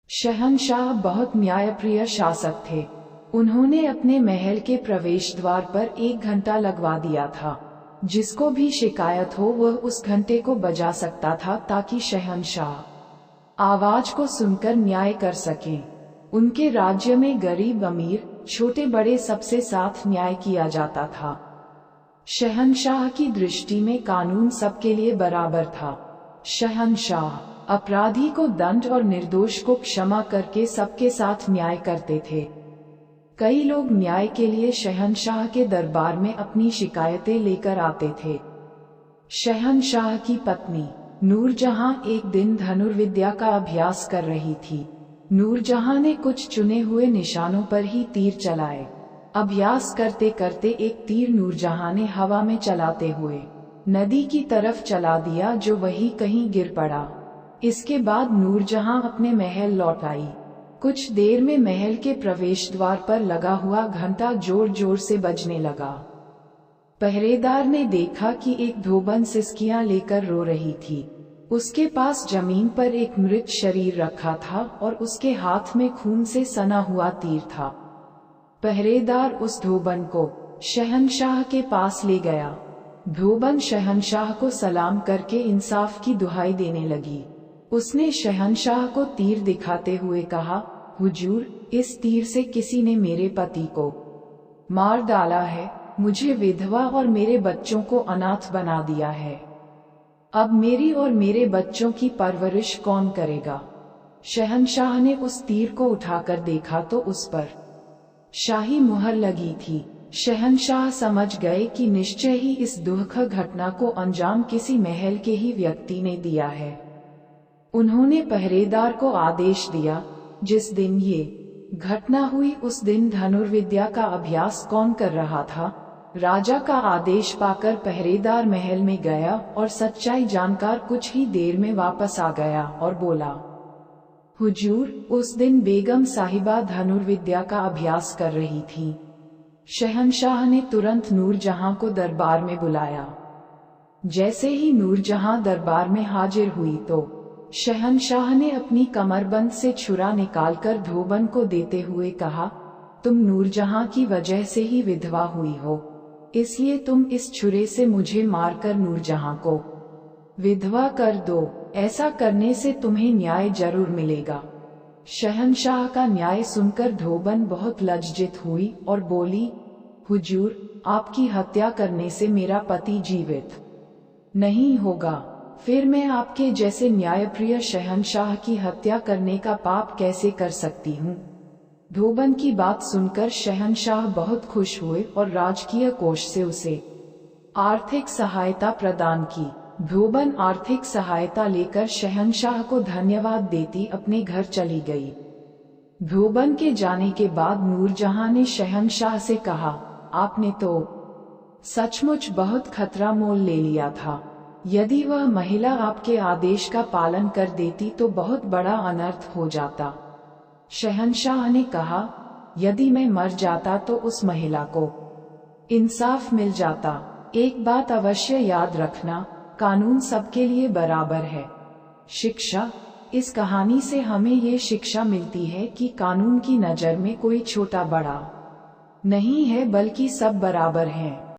शहंशाह बहुत न्यायप्रिय शासक थे। उन्होंने अपने महल के प्रवेश द्वार पर 1 घंटा लगवा दिया था। जिसको भी शिकायत हो वह उस घंटे को बजा सकता था ताकि शहंशाह आवाज को सुनकर न्याय कर सकें। उनके राज्य में गरीब अमीर, छोटे बड़े सबसे साथ न्याय किया जाता था। शहंशाह की दृष्टि में कानून सबके लिए बराबर था। शहंशाह अपराधी को दंड और निर्दोष को क्षमा करके सबके साथ न्याय करते थे। कई लोग न्याय के लिए शहंशाह के दरबार में अपनी शिकायतें लेकर आते थे। शहंशाह की पत्नी नूरजहां एक दिन धनुर्विद्या का अभ्यास कर रही थी। नूरजहां ने कुछ चुने हुए निशानों पर ही तीर चलाए। अभ्यास करते करते एक तीर नूरजहां ने हवा में चलाते हुए नदी की तरफ चला दिया, जो वहीं कहीं गिर पड़ा। इसके बाद नूरजहां अपने महल लौट आई। कुछ देर में महल के प्रवेश द्वार पर लगा हुआ घंटा जोर जोर से बजने लगा। पहरेदार ने देखा कि एक धोबन सिसकियां लेकर रो रही थी। उसके पास जमीन पर एक मृत शरीर रखा था और उसके हाथ में खून से सना हुआ तीर था। पहरेदार उस धोबन को शहंशाह के पास ले गया। धोबन शहंशाह को सलाम करके इंसाफ की दुहाई देने लगी। उसने शहंशाह को तीर दिखाते हुए कहा, हुजूर, इस तीर से किसी ने मेरे पति को मार डाला है, मुझे विधवा और मेरे बच्चों को अनाथ बना दिया है। अब मेरी और मेरे बच्चों की परवरिश कौन करेगा? शहंशाह ने उस तीर को उठाकर देखा तो उस पर शाही मुहर लगी थी। शहंशाह समझ गए कि निश्चय ही इस दुखद घटना को अंजाम किसी महल के ही व्यक्ति ने दिया है। उन्होंने पहरेदार को आदेश दिया, जिस दिन ये घटना हुई उस दिन धनुर्विद्या का अभ्यास कौन कर रहा था? राजा का आदेश पाकर पहरेदार महल में गया और सच्चाई जानकर कुछ ही देर में वापस आ गया और बोला, हुजूर, उस दिन बेगम साहिबा धनुर्विद्या का अभ्यास कर रही थी। शहंशाह ने तुरंत नूरजहां को दरबार में बुलाया। जैसे ही नूरजहां दरबार में हाजिर हुई तो शहंशाह ने अपनी कमरबंद से छुरा निकालकर धोबन को देते हुए कहा, तुम नूरजहां की वजह से ही विधवा हुई हो, इसलिए तुम इस छुरे से मुझे मारकर नूरजहां को विधवा कर दो। ऐसा करने से तुम्हें न्याय जरूर मिलेगा। शहंशाह का न्याय सुनकर धोबन बहुत लज्जित हुई और बोली, हुजूर, आपकी हत्या करने से मेरा पति जीवित नहीं होगा, फिर मैं आपके जैसे न्यायप्रिय शहंशाह की हत्या करने का पाप कैसे कर सकती हूँ? धोबन की बात सुनकर शहंशाह बहुत खुश हुए और राजकीय कोष से उसे आर्थिक सहायता प्रदान की। धोबन आर्थिक सहायता लेकर शहंशाह को धन्यवाद देती अपने घर चली गई। धोबन के जाने के बाद नूरजहां ने शहंशाह से कहा, आपने तो सचमुच बहुत खतरा मोल ले लिया था। यदि वह महिला आपके आदेश का पालन कर देती तो बहुत बड़ा अनर्थ हो जाता। शहंशाह ने कहा, यदि मैं मर जाता तो उस महिला को इंसाफ मिल जाता। एक बात अवश्य याद रखना, कानून सबके लिए बराबर है। शिक्षा, इस कहानी से हमें ये शिक्षा मिलती है कि कानून की नजर में कोई छोटा बड़ा नहीं है, बल्कि सब बराबर हैं।